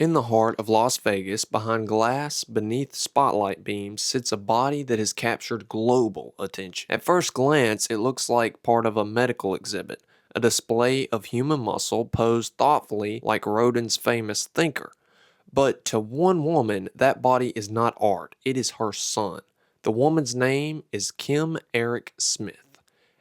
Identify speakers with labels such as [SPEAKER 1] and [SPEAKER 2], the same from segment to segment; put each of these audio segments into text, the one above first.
[SPEAKER 1] In the heart of Las Vegas, behind glass, beneath spotlight beams, sits a body that has captured global attention. At first glance, it looks like part of a medical exhibit, a display of human muscle posed thoughtfully like Rodin's famous thinker. But to one woman, that body is not art, it is her son. The woman's name is Kim Eric Smith.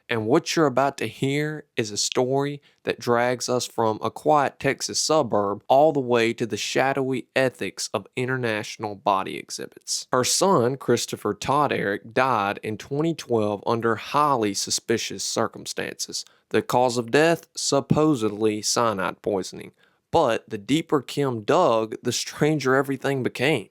[SPEAKER 1] And what you're about to hear is a story that drags us from a quiet Texas suburb all the way to the shadowy ethics of international body exhibits. Her son, Christopher Todd Eric, died in 2012 under highly suspicious circumstances. The cause of death, supposedly cyanide poisoning. But the deeper Kim dug, the stranger everything became.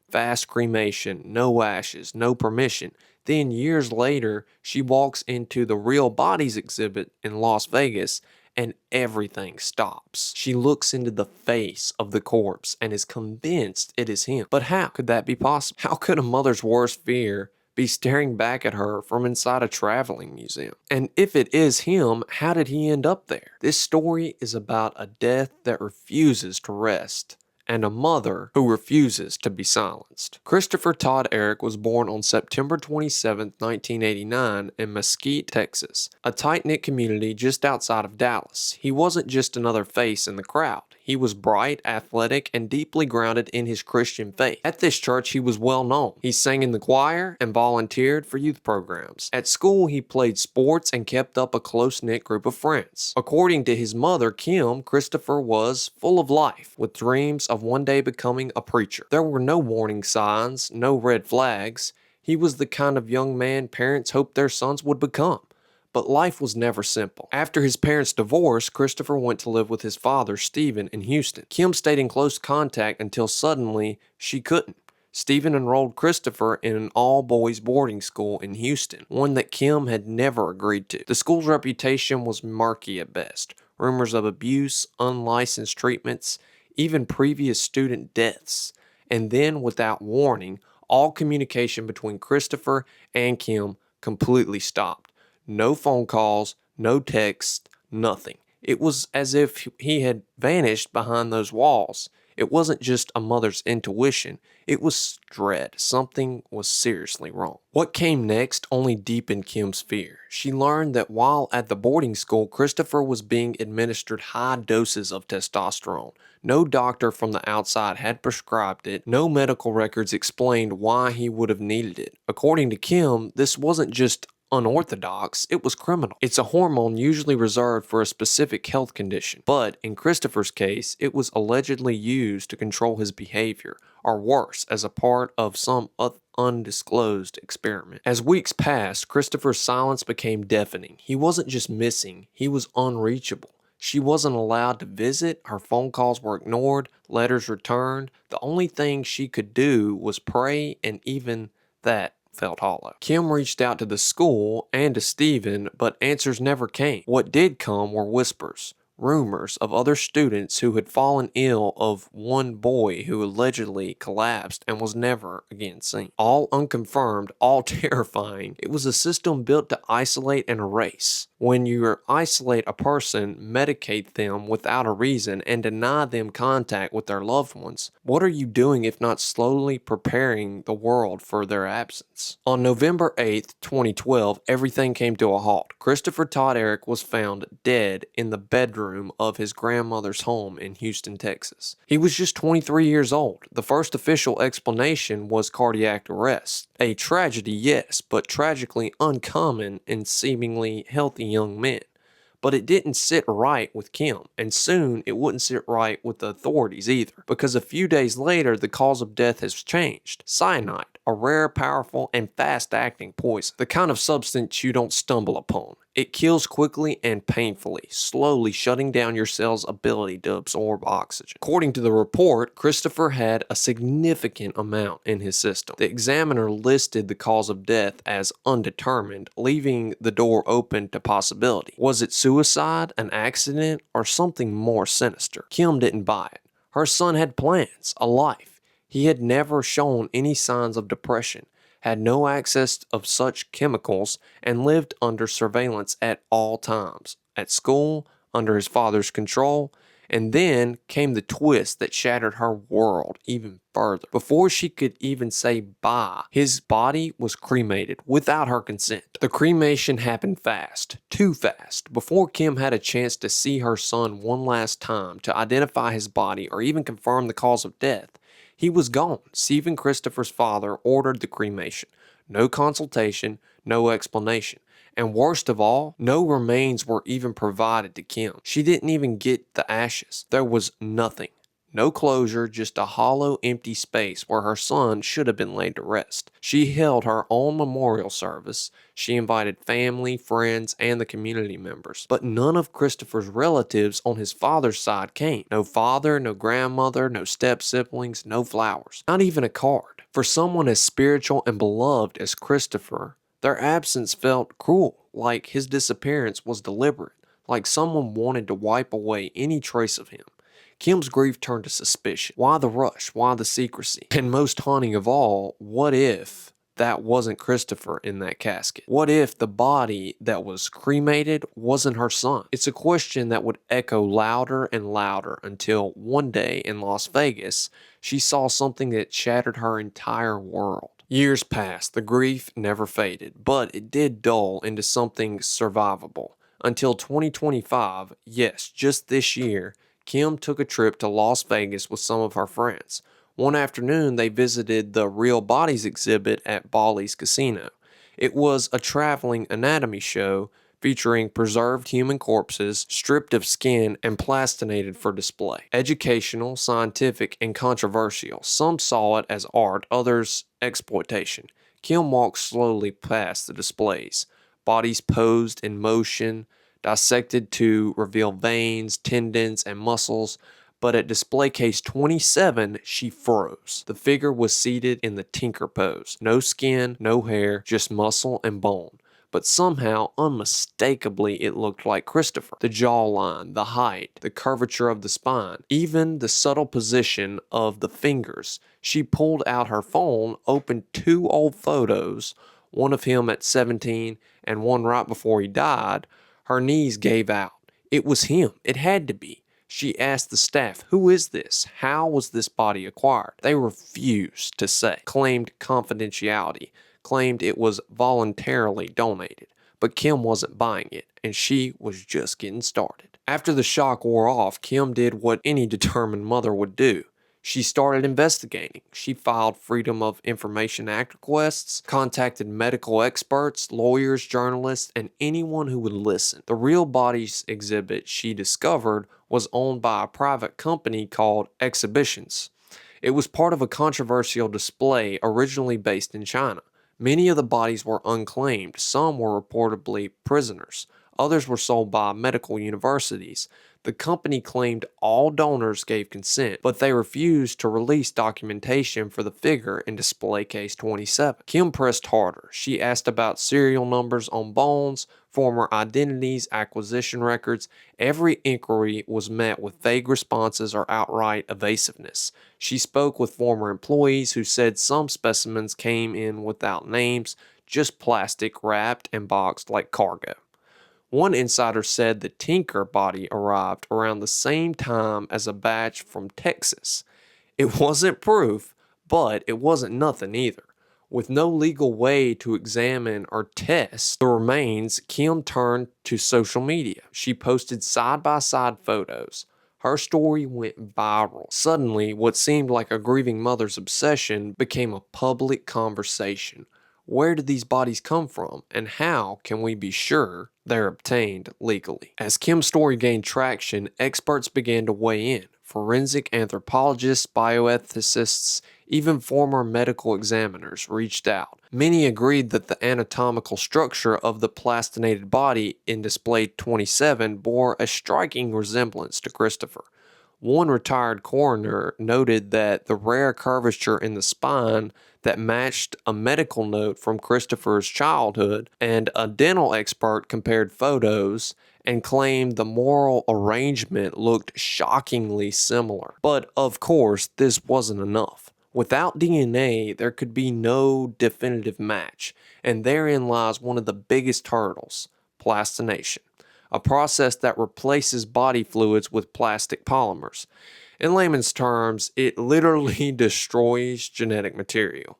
[SPEAKER 1] Fast cremation, no ashes, no permission. Then, years later, she walks into the Real Bodies exhibit in Las Vegas and everything stops. She looks into the face of the corpse and is convinced it is him. But how could that be possible? How could a mother's worst fear be staring back at her from inside a traveling museum? And if it is him, how did he end up there? This story is about a death that refuses to rest, and a mother who refuses to be silenced. Christopher Todd Eric was born on September 27, 1989 in Mesquite, Texas, a tight-knit community just outside of Dallas. He wasn't just another face in the crowd. He was bright, athletic, and deeply grounded in his Christian faith. At this church, he was well known. He sang in the choir and volunteered for youth programs. At school, he played sports and kept up a close-knit group of friends. According to his mother, Kim, Christopher was full of life, with dreams of one day becoming a preacher. There were no warning signs, no red flags. He was the kind of young man parents hoped their sons would become. But life was never simple. After his parents' divorce, Christopher went to live with his father, Stephen, in Houston. Kim stayed in close contact until suddenly she couldn't. Stephen enrolled Christopher in an all-boys boarding school in Houston, one that Kim had never agreed to. The school's reputation was murky at best. Rumors of abuse, unlicensed treatments, even previous student deaths. And then, without warning, all communication between Christopher and Kim completely stopped. No phone calls, no texts, nothing. It was as if he had vanished behind those walls. It wasn't just a mother's intuition, it was dread. Something was seriously wrong. What came next only deepened Kim's fear. She learned that while at the boarding school, Christopher was being administered high doses of testosterone. No doctor from the outside had prescribed it. No medical records explained why he would have needed it. According to Kim, this wasn't just unorthodox, it was criminal. It's a hormone usually reserved for a specific health condition, but in Christopher's case, it was allegedly used to control his behavior, or worse, as a part of some undisclosed experiment. As weeks passed, Christopher's silence became deafening. He wasn't just missing, he was unreachable. She wasn't allowed to visit, her phone calls were ignored, letters returned. The only thing she could do was pray, and even that felt hollow. Kim reached out to the school and to Stephen, but answers never came. What did come were whispers, rumors of other students who had fallen ill, of one boy who allegedly collapsed and was never again seen. All unconfirmed, all terrifying. It was a system built to isolate and erase. When you isolate a person, medicate them without a reason, and deny them contact with their loved ones, what are you doing if not slowly preparing the world for their absence? On November 8th, 2012, everything came to a halt. Christopher Todd Eric was found dead in the bedroom of his grandmother's home in Houston, Texas. He was just 23 years old. The first official explanation was cardiac arrest. A tragedy, yes, but tragically uncommon in seemingly healthy young men. But it didn't sit right with Kim, and soon it wouldn't sit right with the authorities either, because a few days later the cause of death has changed. Cyanide, a rare, powerful, and fast-acting poison, the kind of substance you don't stumble upon. It kills quickly and painfully, slowly shutting down your cell's ability to absorb oxygen. According to the report, Christopher had a significant amount in his system. The examiner listed the cause of death as undetermined, leaving the door open to possibility. Was it suicide, an accident, or something more sinister? Kim didn't buy it. Her son had plans, a life. He had never shown any signs of depression, had no access of such chemicals, and lived under surveillance at all times, at school, under his father's control, And then came the twist that shattered her world even further. Before she could even say bye, his body was cremated without her consent. The cremation happened fast, too fast, before Kim had a chance to see her son one last time, to identify his body, or even confirm the cause of death. He was gone. Stephen Christopher's father ordered the cremation. No consultation, no explanation. And worst of all, no remains were even provided to Kim. She didn't even get the ashes. There was nothing. No closure, just a hollow, empty space where her son should have been laid to rest. She held her own memorial service. She invited family, friends, and the community members. But none of Christopher's relatives on his father's side came. No father, no grandmother, no step-siblings, no flowers. Not even a card. For someone as spiritual and beloved as Christopher, their absence felt cruel, like his disappearance was deliberate, like someone wanted to wipe away any trace of him. Kim's grief turned to suspicion. Why the rush? Why the secrecy? And most haunting of all, what if that wasn't Christopher in that casket? What if the body that was cremated wasn't her son? It's a question that would echo louder and louder until one day in Las Vegas, she saw something that shattered her entire world. Years passed, the grief never faded, but it did dull into something survivable. Until 2025, yes, just this year, Kim took a trip to Las Vegas with some of her friends. One afternoon, they visited the Real Bodies exhibit at Bally's Casino. It was a traveling anatomy show featuring preserved human corpses, stripped of skin, and plastinated for display. Educational, scientific, and controversial. Some saw it as art, others exploitation. Kim walked slowly past the displays. Bodies posed in motion, dissected to reveal veins, tendons, and muscles. But at display case 27, she froze. The figure was seated in the tinker pose. No skin, no hair, just muscle and bone. But somehow, unmistakably, it looked like Christopher. The jawline, the height, the curvature of the spine, even the subtle position of the fingers. She pulled out her phone, opened two old photos, one of him at 17 and one right before he died. Her knees gave out. It was him. It had to be. She asked the staff, "Who is this? How was this body acquired?" They refused to say, claimed confidentiality, claimed it was voluntarily donated. But Kim wasn't buying it, and she was just getting started. After the shock wore off, Kim did what any determined mother would do. She started investigating. She filed Freedom of Information Act requests, contacted medical experts, lawyers, journalists, and anyone who would listen. The Real Bodies exhibit she discovered was owned by a private company called Exhibitions. It was part of a controversial display originally based in China. Many of the bodies were unclaimed. Some were reportedly prisoners. Others were sold by medical universities. The company claimed all donors gave consent, but they refused to release documentation for the figure in display case 27. Kim pressed harder. She asked about serial numbers on bones, former identities, acquisition records. Every inquiry was met with vague responses or outright evasiveness. She spoke with former employees who said some specimens came in without names, just plastic wrapped and boxed like cargo. One insider said the Tinker body arrived around the same time as a batch from Texas. It wasn't proof, but it wasn't nothing either. With no legal way to examine or test the remains, Kim turned to social media. She posted side-by-side photos. Her story went viral. Suddenly, what seemed like a grieving mother's obsession became a public conversation. Where did these bodies come from, and how can we be sure they're obtained legally? As Kim's story gained traction, experts began to weigh in. Forensic anthropologists, bioethicists, even former medical examiners reached out. Many agreed that the anatomical structure of the plastinated body in display 27 bore a striking resemblance to Christopher. One retired coroner noted that the rare curvature in the spine that matched a medical note from Christopher's childhood, and a dental expert compared photos and claimed the moral arrangement looked shockingly similar. But of course, this wasn't enough. Without DNA, there could be no definitive match, and therein lies one of the biggest hurdles: plastination. a process that replaces body fluids with plastic polymers. In layman's terms, it literally destroys genetic material.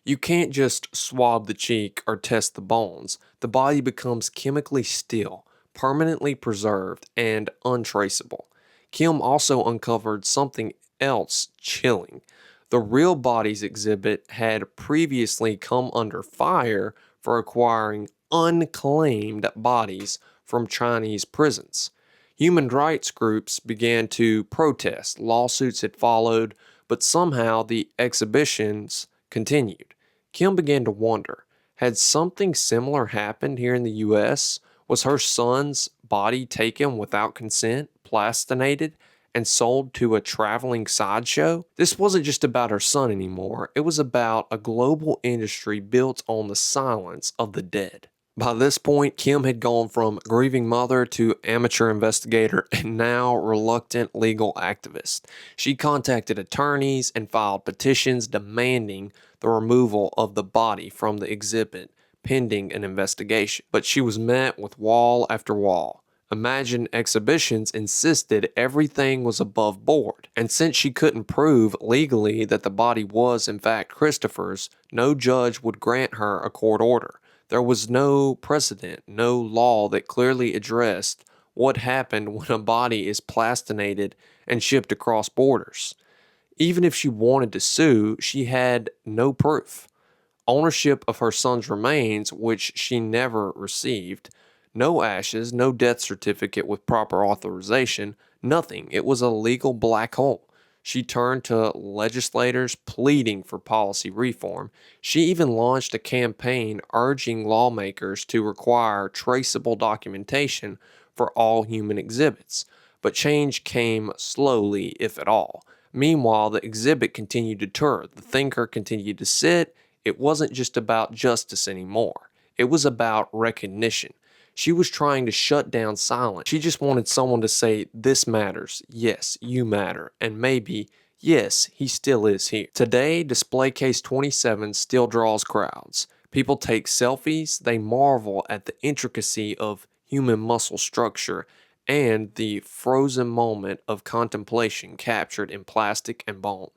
[SPEAKER 1] You can't just swab the cheek or test the bones. The body becomes chemically still, permanently preserved, and untraceable. Kim also uncovered something else chilling. The real bodies exhibit had previously come under fire for acquiring unclaimed bodies from Chinese prisons. Human rights groups began to protest, lawsuits had followed, but somehow the exhibitions continued. Kim began to wonder, had something similar happened here in the US? Was her son's body taken without consent, plastinated, and sold to a traveling sideshow? This wasn't just about her son anymore, it was about a global industry built on the silence of the dead. By this point, Kim had gone from grieving mother to amateur investigator and now reluctant legal activist. She contacted attorneys and filed petitions demanding the removal of the body from the exhibit pending an investigation. But she was met with wall after wall. Imagine Exhibitions insisted everything was above board, and since she couldn't prove legally that the body was in fact Christopher's, no judge would grant her a court order. There was no precedent, no law that clearly addressed what happened when a body is plastinated and shipped across borders. Even if she wanted to sue, she had no proof. Ownership of her son's remains, which she never received, no ashes, no death certificate with proper authorization, nothing. It was a legal black hole. She turned to legislators pleading for policy reform. She even launched a campaign urging lawmakers to require traceable documentation for all human exhibits. But change came slowly, if at all. Meanwhile, the exhibit continued to tour. The thinker continued to sit. It wasn't just about justice anymore. It was about recognition. She was trying to shut down silence. She just wanted someone to say, "This matters. Yes, you matter." And maybe, "Yes, he still is here." Today, display case 27 still draws crowds. People take selfies, they marvel at the intricacy of human muscle structure and the frozen moment of contemplation captured in plastic and bone.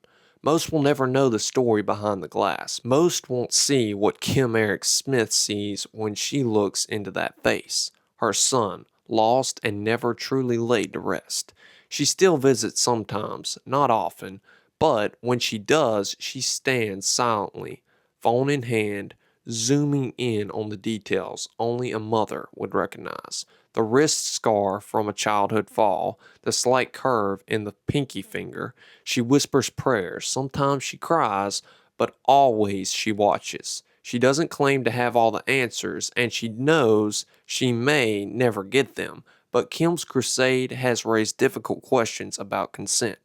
[SPEAKER 1] Most will never know the story behind the glass. Most won't see what Kim Eric Smith sees when she looks into that face. Her son, lost and never truly laid to rest. She still visits sometimes, not often, but when she does, she stands silently, phone in hand, zooming in on the details only a mother would recognize. The wrist scar from a childhood fall, the slight curve in the pinky finger. She whispers prayers. Sometimes she cries, but always she watches. She doesn't claim to have all the answers, and she knows she may never get them. But Kim's crusade has raised difficult questions about consent,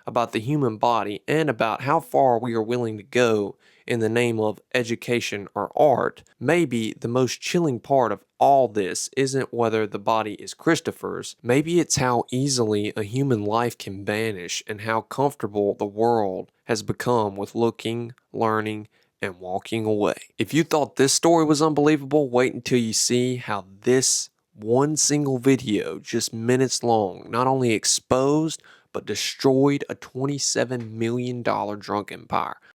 [SPEAKER 1] about the human body, and about how far we are willing to go in the name of education or art. Maybe the most chilling part of all this isn't whether the body is Christopher's, maybe it's how easily a human life can vanish and how comfortable the world has become with looking, learning, and walking away. If you thought this story was unbelievable, wait until you see how this one single video, just minutes long, not only exposed but destroyed a $27 million drug empire.